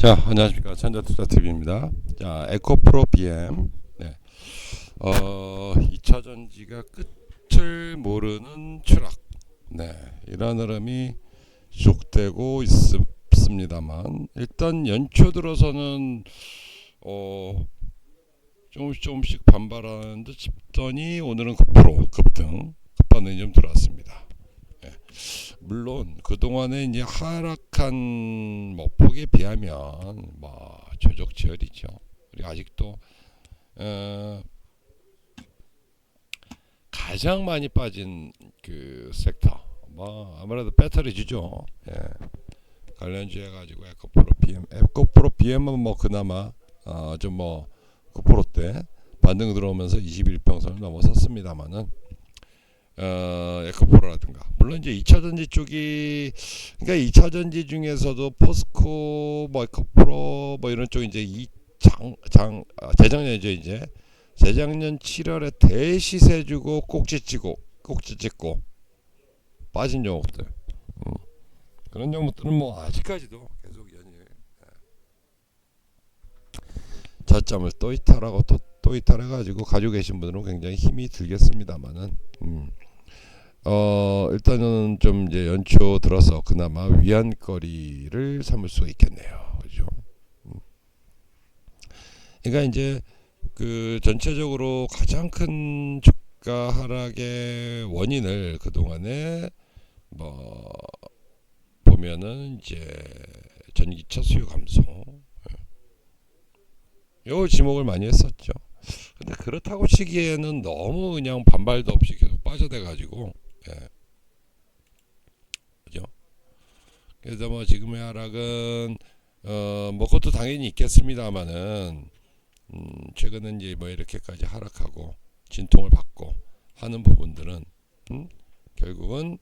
자, 안녕하십니까. 천재투자TV입니다. 자, 에코프로 BM. 네. 2차 전지가 끝을 모르는 추락. 네. 이런 흐름이 지속되고 있습니다만, 일단 연초 들어서는, 조금씩 반발하는 듯 싶더니, 오늘은 급등, 급반응이 좀 들어왔습니다. 네. 물론 그동안에 이제 하락한 뭐 폭에 비하면 뭐 조적지열이죠. 우리 아직도 어, 가장 많이 빠진 그 섹터 뭐 아무래도 배터리주죠. 예. 관련주해 가지고 에코프로 BM은 뭐 그나마 좀 뭐 9%대 반등 들어오면서 21평선을 넘어섰습니다만은 에코프로라든가 물론 이제 2차전지 쪽이 그러니까 2차전지 중에서도 포스코 뭐 에코프로 뭐 이런 쪽 이제 재작년이죠. 이제 재작년 7월에 대시세 주고 꼭지 찍고 빠진 종목들 그런 종목들은 뭐 아직까지도 계속 연일 저점을 또 이탈하고 또 이탈해가지고 가지고 계신 분들은 굉장히 힘이 들겠습니다만은 일단은 좀 이제 연초 들어서 그나마 위안거리를 삼을 수 있겠네요. 그죠? 그러니까 이제 그 전체적으로 가장 큰 주가 하락의 원인을 그동안에 뭐 보면은 이제 전기차 수요 감소 요 지목을 많이 했었죠. 근데 그렇다고 치기에는 너무 그냥 반발도 없이 계속 빠져대 가지고 그죠? 그래서 뭐 지금의 하락은 뭐 그것도 당연히 있겠습니다만은 최근에 이제 뭐 이렇게까지 하락하고 진통을 받고 하는 부분들은 결국은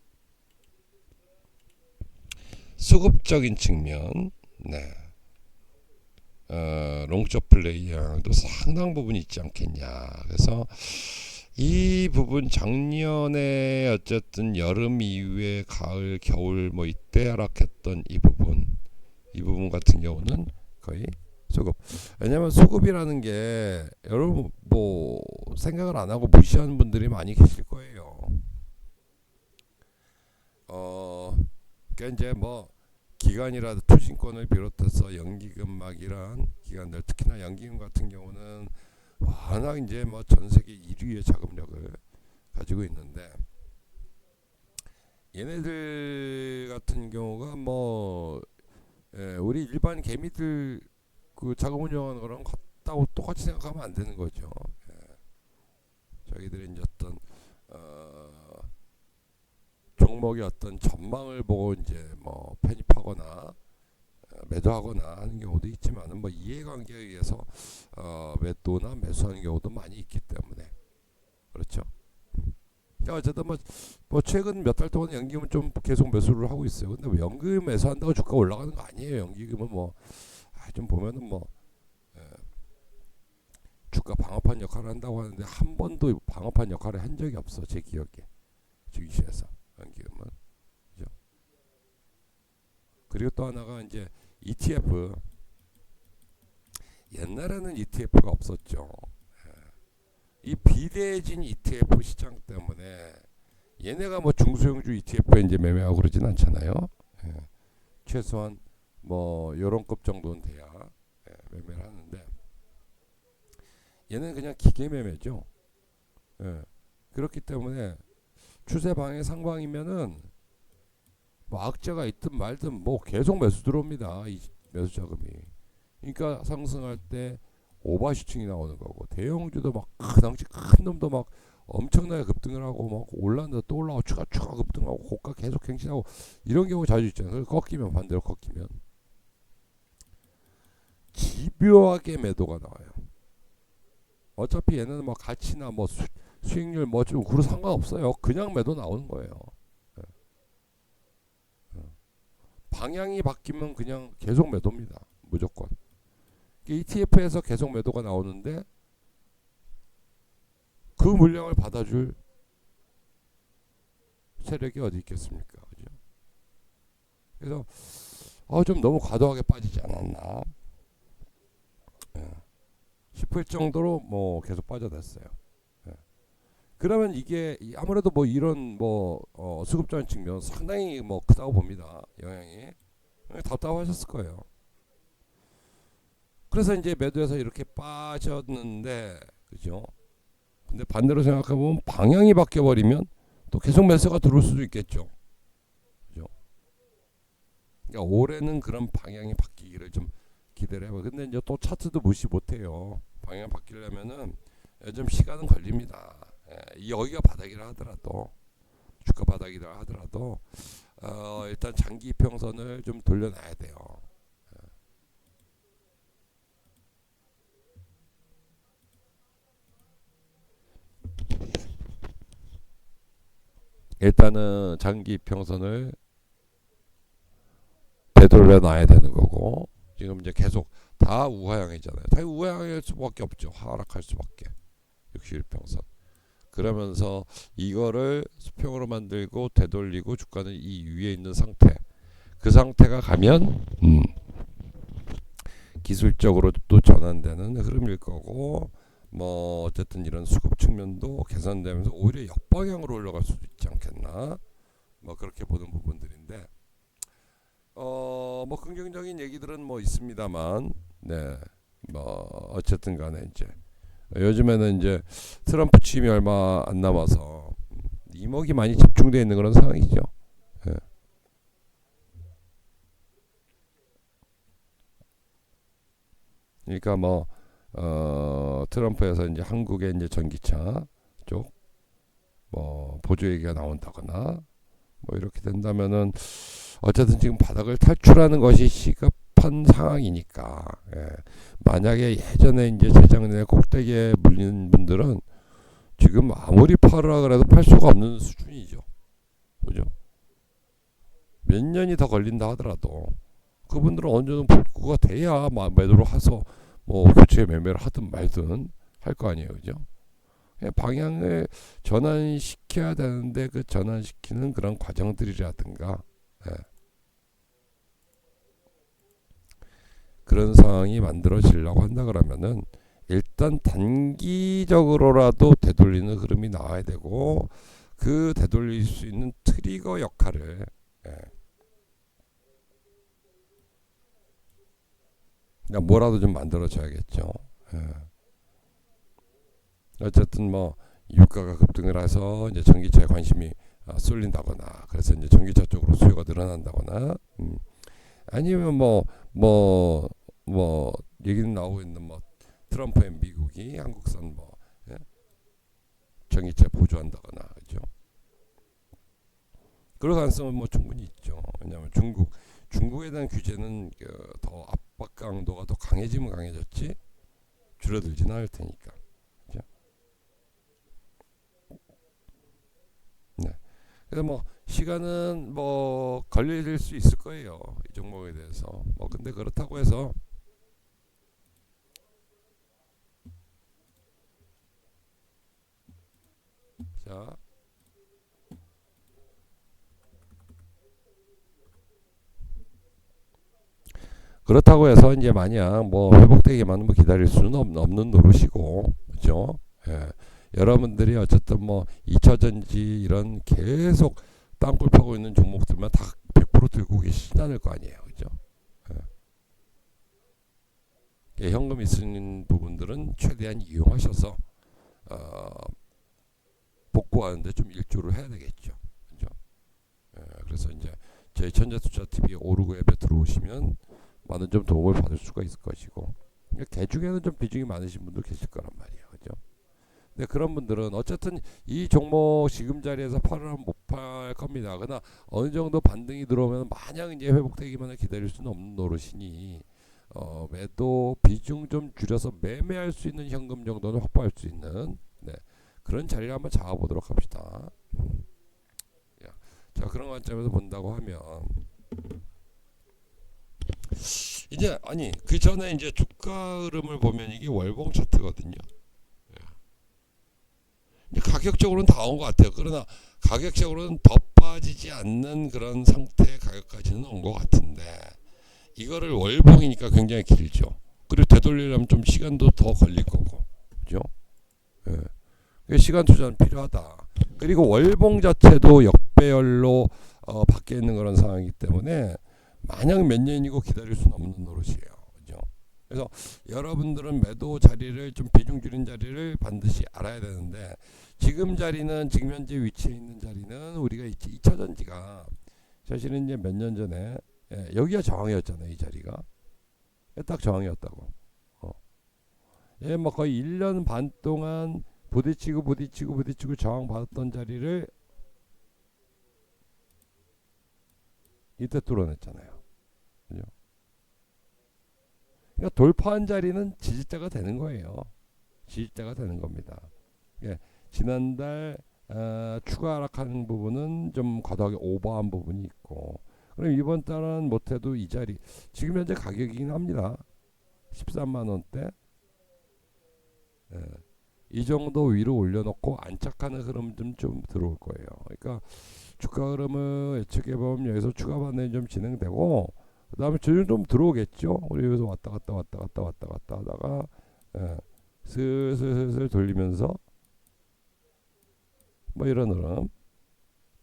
수급적인 측면, 네, 롱숏 플레이 영향도 상당 부분 있지 않겠냐. 그래서 이 부분 작년에 어쨌든 여름 이후에 가을, 겨울 뭐 이때 하락했던 이 부분 같은 경우는 거의 수급. 왜냐면 수급이라는 게 여러분 뭐 생각을 안 하고 무시하는 분들이 많이 계실 거예요. 그러니까 이제 뭐 기관이라도 투신권을 비롯해서 연기금막이란 기관들 특히나 연기금 같은 경우는 워낙 이제 뭐 전 세계 1위의 자금력을 가지고 있는데 얘네들 같은 경우가 뭐 우리 일반 개미들 그 자금 운용하는 거랑 같다고 똑같이 생각하면 안 되는 거죠. 자기들이 이제 어떤 종목의 어떤 전망을 보고 이제 뭐 편입하거나 매도하거나 하는 경우도 있지만은 뭐 이해관계에 의해서 매도나 매수하는 경우도 많이 있기 때문에 그렇죠. 어쨌든 뭐 최근 몇 달 동안 연기금은 좀 계속 매수를 하고 있어요. 근데 뭐 연기금 매수한다고 주가 올라가는 거 아니에요. 연기금은 뭐 좀 보면은 뭐 주가 방어판 역할을 한다고 하는데 한 번도 방어판 역할을 한 적이 없어 제 기억에 주식시에서 연기금은 그죠? 그리고 또 하나가 이제 ETF 옛날에는 ETF가 없었죠. 이 비대해진 ETF 시장 때문에 얘네가 뭐 중소형주 ETF에 이제 매매하고 그러진 않잖아요. 최소한 뭐 요런급 정도는 돼야 매매를 하는데 얘는 그냥 기계 매매죠. 그렇기 때문에 추세 방향 상방이면은 뭐 악재가 있든 말든 뭐 계속 매수 들어옵니다. 이 매수 자금이. 그러니까 상승할 때 오버슈팅이 나오는 거고 대형주도 막 덩치 큰 놈도 막 엄청나게 급등을 하고 막 올라온다 또 올라가고 추가 급등하고 고가 계속 갱신하고 이런 경우 자주 있잖아요. 꺾이면 반대로 꺾이면 집요하게 매도가 나와요. 어차피 얘는 뭐 가치나 뭐 수익률 뭐 좀 그런 상관없어요. 그냥 매도 나오는 거예요. 방향이 바뀌면 그냥 계속 매도입니다. 무조건. ETF에서 계속 매도가 나오는데 그 물량을 받아줄 세력이 어디 있겠습니까? 그죠? 그래서 좀 너무 과도하게 빠지지 않았나 싶을 정도로 뭐 계속 빠져댔어요. 그러면 이게 아무래도 뭐 이런 뭐 수급적인 측면 상당히 뭐 크다고 봅니다. 영향이 답답하셨을 거예요. 그래서 이제 매도해서 이렇게 빠졌는데 그죠? 근데 반대로 생각해 보면 방향이 바뀌어 버리면 또 계속 매수가 들어올 수도 있겠죠. 그죠? 그러니까 올해는 그런 방향이 바뀌기를 좀 기대를 해봐. 근데 이제 또 차트도 무시 못해요. 방향 바뀌려면은 좀 시간은 걸립니다. 여기가 바닥이라 하더라도 주가 바닥이라 하더라도 일단 장기 평선을 좀 돌려놔야 돼요. 일단은 장기 평선을 되돌려 놔야 되는 거고 지금 이제 계속 다 우하향이잖아요. 다 우하향일 수밖에 없죠. 하락할 수밖에. 61평선. 그러면서 이거를 수평으로 만들고 되돌리고 주가는 이 위에 있는 상태. 그 상태가 가면 기술적으로 또 전환되는 흐름일 거고 뭐 어쨌든 이런 수급 측면도 개선되면서 오히려 역방향으로 올라갈 수도 있지 않겠나. 뭐 그렇게 보는 부분들인데 뭐 긍정적인 얘기들은 뭐 있습니다만 네. 뭐 어쨌든 간에 이제 요즘에는 이제 트럼프 취임이 얼마 안 남아서 이목이 많이 집중되어 있는 그런 상황이죠. 예. 그러니까 뭐 트럼프에서 이제 한국의 이제 전기차 쪽 뭐 보조 얘기가 나온다거나 뭐 이렇게 된다면은 어쨌든 지금 바닥을 탈출하는 것이 시급한 상황이니까 만약에 예전에 이제 재작년에 꼭대기에 물리는 분들은 지금 아무리 팔으라 그래도 팔 수가 없는 수준이죠. 그죠? 몇 년이 더 걸린다 하더라도 그분들은 어느 정도 복구가 돼야 매도를 해서 뭐 교체 매매를 하든 말든 할 거 아니에요. 그죠? 방향을 전환시켜야 되는데 그 전환시키는 그런 과정들이라든가 그런 상황이 만들어지려고 한다 그러면은 일단 단기적으로라도 되돌리는 흐름이 나와야 되고 그 되돌릴 수 있는 트리거 역할을 그냥 뭐라도 좀 만들어줘야겠죠. 어쨌든 뭐 유가가 급등을 해서 이제 전기차에 관심이 쏠린다거나 그래서 이제 전기차 쪽으로 수요가 늘어난다거나 아니면 뭐 얘기는 나오고 있는 뭐 트럼프의 미국이 한국산 뭐 전기차 보조한다거나 그죠? 그럴 가능성은 뭐 충분히 있죠. 왜냐하면 중국에 대한 규제는 더 압박 강도가 더 강해지면 강해졌지 줄어들지는 않을 테니까. 그죠? 네. 그래서 뭐 시간은 뭐 걸릴 수 있을 거예요. 이 종목에 대해서. 뭐 근데 그렇다고 해서 자 그렇다고 해서 이제 마냥 뭐 회복되기만 뭐 기다릴 수는 없는 노릇이고 그죠? 예. 여러분들이 어쨌든 뭐 2차전지 이런 계속 땅굴 파고 있는 종목들만 다 100% 들고 계시진 않을 거 아니에요. 그죠? 예. 현금 있는 부분들은 최대한 이용하셔서 어, 복구하는데 좀 일조를 해야 되겠죠. 그죠? 예. 그래서 이제 저희 천재투자TV 오르고 앱에 들어오시면 많은 좀 도움을 받을 수가 있을 것이고 개 중에는 좀 비중이 많으신 분들 계실 거란 말이에요. 그죠? 근데 그런 분들은 어쨌든 이 종목 지금 자리에서 팔으면 못 팔 겁니다. 그러나 어느 정도 반등이 들어오면 마냥 이제 회복되기만을 기다릴 수는 없는 노릇이니 매도 비중 좀 줄여서 매매할 수 있는 현금 정도는 확보할 수 있는 그런 자리를 한번 잡아보도록 합시다. 자 그런 관점에서 본다고 하면 이제 아니 그 전에 이제 주가 흐름을 보면 이게 월봉 차트거든요. 가격적으로는 다 온 것 같아요. 그러나 가격적으로는 더 빠지지 않는 그런 상태의 가격까지는 온 것 같은데 이거를 월봉이니까 굉장히 길죠. 그리고 되돌리려면 좀 시간도 더 걸릴 거고, 그죠? 예. 시간 투자는 필요하다. 그리고 월봉 자체도 역배열로 바뀌어 있는 그런 상황이기 때문에 마냥 몇 년이고 기다릴 수는 없는 노릇이에요. 그죠? 그래서 여러분들은 매도 자리를 좀 비중 줄인 자리를 반드시 알아야 되는데, 지금 자리는 지금 현재 위치에 있는 자리는 우리가 2차전지가 사실은 이제 몇 년 전에 여기가 저항이었잖아요. 이 자리가 딱 저항이었다고. 뭐 거의 1년 반 동안 부딪히고 저항 받았던 자리를 이때 뚫어냈잖아요. 그죠? 그러니까 돌파한 자리는 지지자가 되는 거예요. 지지자가 되는 겁니다. 예, 지난달 추가 하락하는 부분은 좀 과도하게 오버한 부분이 있고, 그럼 이번 달은 못해도 이 자리 지금 현재 가격이긴 합니다. 13만 원대. 예, 이 정도 위로 올려놓고 안착하는 흐름 좀 들어올 거예요. 그러니까 주가 흐름을 예측해 보면 여기서 추가 반등이 좀 진행되고, 그 다음에 조정 좀 들어오겠죠. 우리 여기서 왔다 갔다 하다가 슬슬 돌리면서 뭐 이런 흐름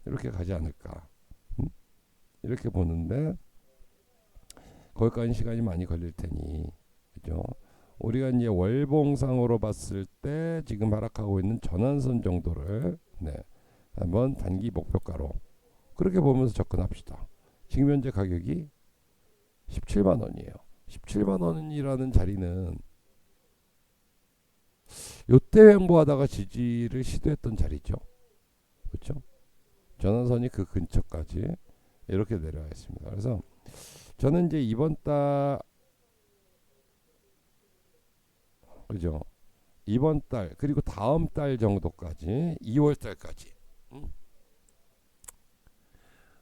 이렇게 가지 않을까, 이렇게 보는데, 거기까지 시간이 많이 걸릴 테니, 그죠? 우리가 이제 월봉상으로 봤을 때 지금 하락하고 있는 전환선 정도를 한번 단기 목표가로 그렇게 보면서 접근합시다. 지금 현재 가격이 17만 원이에요. 17만 원이라는 자리는 요때 횡보하다가 지지를 시도했던 자리죠. 그렇죠? 전환선이 그 근처까지 이렇게 내려와 있습니다. 그래서 저는 이제 이번 달, 그죠? 이번 달 그리고 다음 달 정도까지 2월 달까지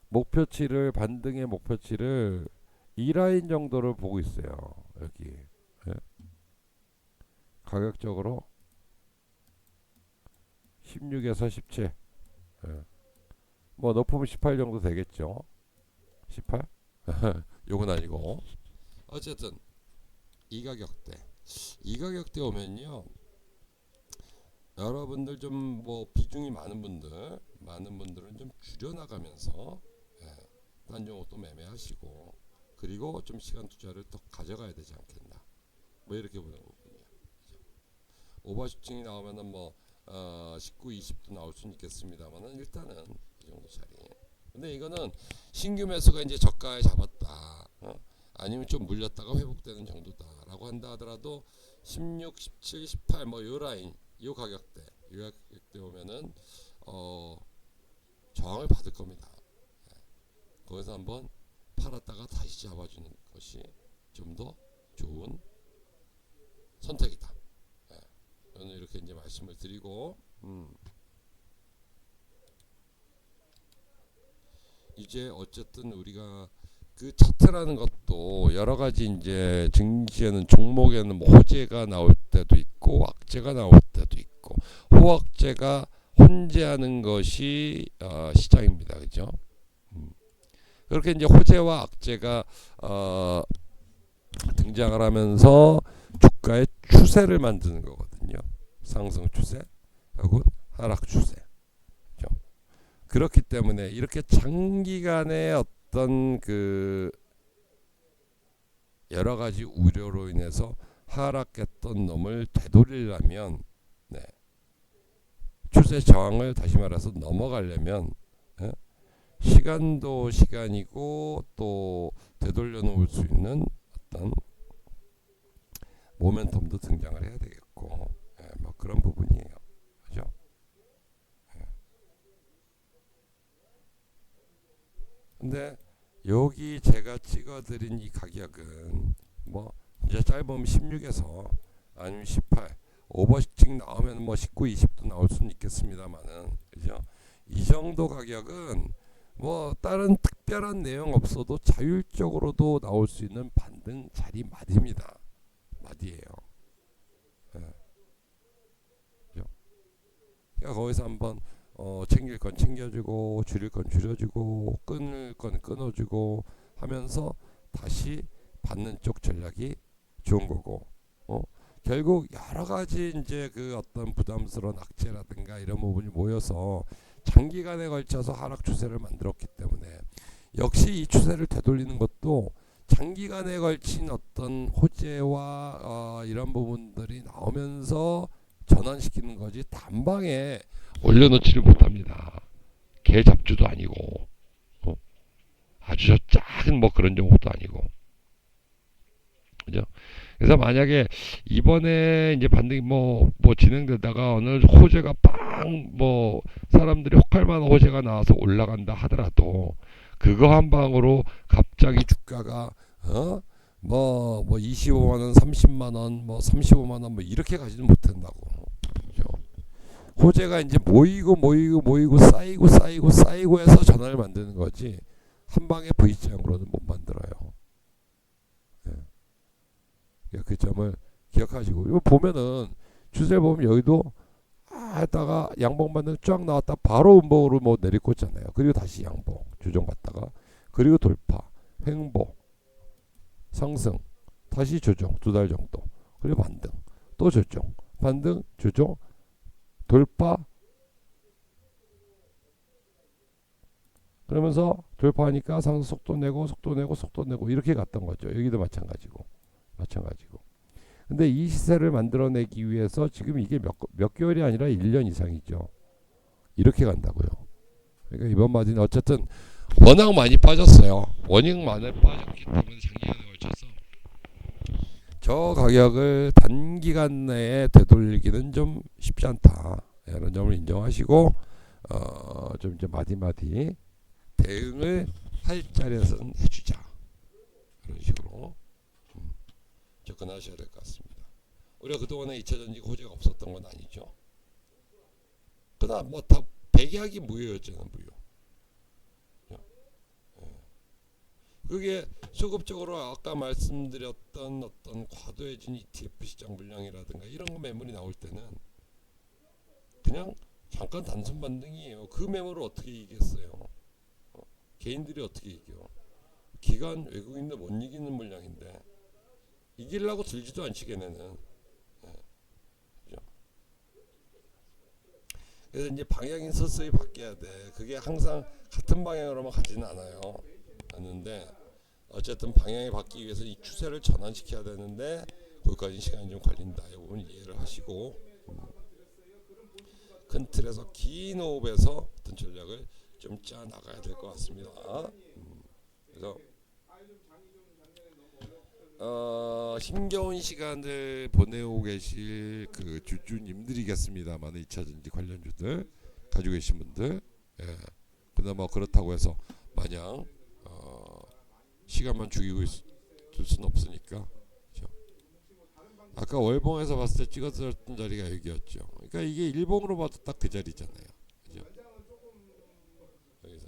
목표치를, 반등의 목표치를 이 라인 정도를 보고 있어요. 여기 가격적으로 16에서 17, 뭐 높으면 18 정도 되겠죠. 18? 요건 아니고 어쨌든 이 가격대 오면요, 여러분들 좀 뭐 비중이 많은 분들은 좀 줄여나가면서 단종을 또 매매하시고, 그리고 좀 시간 투자를 더 가져가야 되지 않겠나, 뭐 이렇게 보는 거군요. 오버슈팅이 나오면은 뭐 19, 20도 나올 수는 있겠습니다만은 일단은 이 정도 자리. 근데 이거는 신규 매수가 이제 저가에 잡았다, 아니면 좀 물렸다가 회복되는 정도다라고 한다 하더라도 16, 17, 18 뭐 요 라인, 요 가격대 오면은 저항을 받을 겁니다. 거기서 한번 팔았다가 다시 잡아주는 것이 좀 더 좋은 선택이다. 저는 이렇게 이제 말씀을 드리고, 이제 어쨌든 우리가 그 차트라는 것도 여러 가지 이제 증시에는 종목에는 뭐 호재가 나올 때도 있고 악재가 나올 때도 있고, 호악재가 혼재하는 것이 시장입니다. 그죠? 그렇게 이제 호재와 악재가 등장을 하면서 주가의 추세를 만드는 거거든요. 상승 추세 하고 하락 추세. 그렇죠? 그렇기 때문에 이렇게 장기간의 어떤 그 여러 가지 우려로 인해서 하락했던 놈을 되돌리려면, 추세 저항을 다시 말해서 넘어가려면 시간도 시간이고 또 되돌려 놓을 수 있는 어떤 모멘텀도 등장을 해야 되겠고, 뭐 그런 부분이에요. 그죠? 근데 여기 제가 찍어드린 이 가격은 뭐 이제 짧으면 16에서 아니면 18, 오버슈팅 나오면 뭐 19, 20도 나올 수는 있겠습니다만은, 그죠? 이 정도 가격은 뭐 다른 특별한 내용 없어도 자율적으로도 나올 수 있는 반등 자리 마디입니다. 마디예요. 그죠? 그러니까 거기서 한번 챙길 건 챙겨주고 줄일 건 줄여주고 끊을 건 끊어주고 하면서 다시 받는 쪽 전략이 좋은 거고, 결국 여러 가지 이제 그 어떤 부담스러운 악재라든가 이런 부분이 모여서 장기간에 걸쳐서 하락 추세를 만들었기 때문에 역시 이 추세를 되돌리는 것도 장기간에 걸친 어떤 호재와 이런 부분들이 나오면서 전환시키는 거지 단방에 올려놓지를 못합니다. 개 잡주도 아니고 아주 작은 뭐 그런 종목도 아니고, 그죠? 그래서 만약에 이번에 이제 반등이 뭐 진행되다가 어느 호재가 뭐 사람들이 혹할 만한 호재가 나와서 올라간다 하더라도 그거 한 방으로 갑자기 주가가 뭐 25만 원, 30만 원, 뭐 35만 원 뭐 이렇게 가지는 못한다고. 그죠? 호재가 이제 모이고 쌓이고 해서 전환을 만드는 거지 한 방에 V자형으로는 못 만들어요. 그 점을 기억하시고, 이거 보면은 추세 보면 여기도 하다가 양봉 반등 쫙 나왔다 바로 음봉으로 뭐 내리꽂잖아요. 그리고 다시 양봉 조정받다가 그리고 돌파, 횡보, 상승, 다시 조정 2달 정도, 그리고 반등, 또 조정, 반등, 조정, 돌파, 그러면서 돌파하니까 상승 속도 내고 이렇게 갔던 거죠. 여기도 마찬가지고. 근데 이 시세를 만들어내기 위해서 지금 이게 몇 개월이 아니라 1년 이상이죠. 이렇게 간다고요. 그러니까 이번 마진은 어쨌든 워낙 많이 빠졌어요. 워낙 많이 빠졌기 때문에 장기간에 걸쳐서 저 가격을 단기간 내에 되돌리기는 좀 쉽지 않다. 이런 점을 인정하시고 좀 이제 마디마디 대응을 할 자리에서는 해주자. 그런 식으로 접근하셔야 될 것 같습니다. 우리가 그동안에 2차전지 호재가 없었던 건 아니죠. 그러나 뭐 다 백약이 무효였잖아요. 무효. 그게 수급적으로 아까 말씀드렸던 어떤 과도해진 ETF 시장 물량이라든가 이런 거 매물이 나올 때는 그냥 잠깐 단순 반등이에요. 그 매물을 어떻게 이기겠어요? 개인들이 어떻게 이겨? 기관 외국인들 못 이기는 물량인데 이기려고 들지도 않지 걔네는. 그래서 이제 방향이 서서히 바뀌어야 돼. 그게 항상 같은 방향으로만 가지는 않는데 어쨌든 방향이 바뀌기 위해서 이 추세를 전환시켜야 되는데 거기까지 시간이 좀 걸린다. 이 부분 이해를 하시고 큰 틀에서 긴 호흡에서 어떤 전략을 좀 짜 나가야 될 것 같습니다. 그래서 힘겨운 시간을 보내고 계실 그 주주님들이겠습니다만 2차전지 관련주들 가지고 계신 분들, 근데 뭐 그렇다고 해서 마냥 시간만 죽이고 있을 수는 없으니까. 그렇죠? 아까 월봉에서 봤을 때 찍었던 자리가 여기였죠. 그러니까 이게 일봉으로 봐도 딱 그 자리잖아요. 그죠? 여기서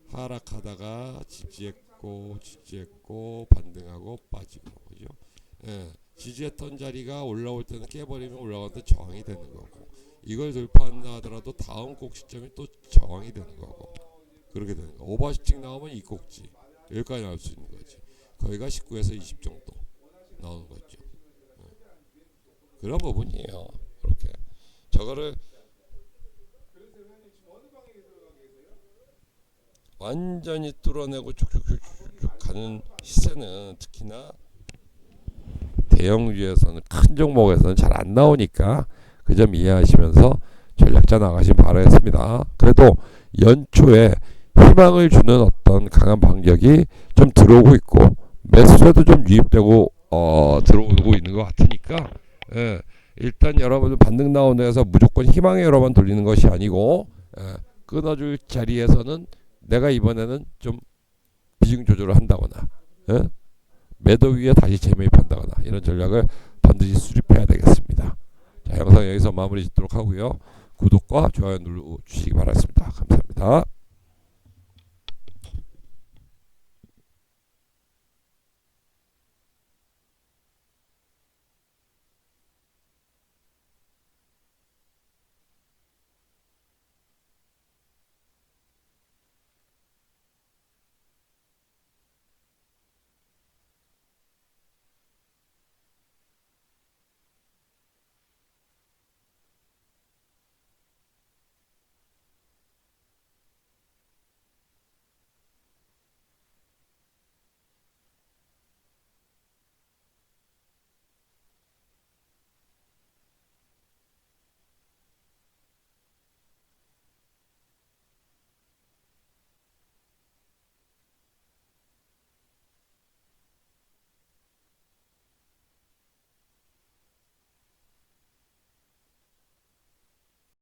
하락하다가 지지했고 반등하고 빠지고, 그죠? 지지했던 자리가 올라올 때는 깨버리면 올라가는데 저항이 되는 거고, 이걸 돌파한다 하더라도 다음 곡 시점이 또 저항이 되는 거고, 그렇게 되는 거. 오버슈팅 나오면 이 꼭지 여기까지 나올 수 있는 거지. 거기가 19에서 20 정도 나오는 거죠. 그런 부분이에요. 그렇게 저거를 완전히 뚫어내고 쭉쭉쭉쭉 가는 시세는 특히나 대형주에서는 큰 종목에서는 잘 안 나오니까 그 점 이해하시면서 전략자 나가시면 바라겠습니다. 그래도 연초에 희망을 주는 어떤 강한 반격이 좀 들어오고 있고 매수세도 좀 유입되고 들어오고 있는 것 같으니까, 일단 여러분들 반등 나온 데서 무조건 희망의 여러분 돌리는 것이 아니고, 끊어줄 자리에서는 내가 이번에는 좀 비중 조절을 한다거나, 매도 위에 다시 재매입한다거나 이런 전략을 반드시 수립해야 되겠습니다. 자, 영상 여기서 마무리 짓도록 하고요. 구독과 좋아요 눌러주시기 바랍니다. 감사합니다.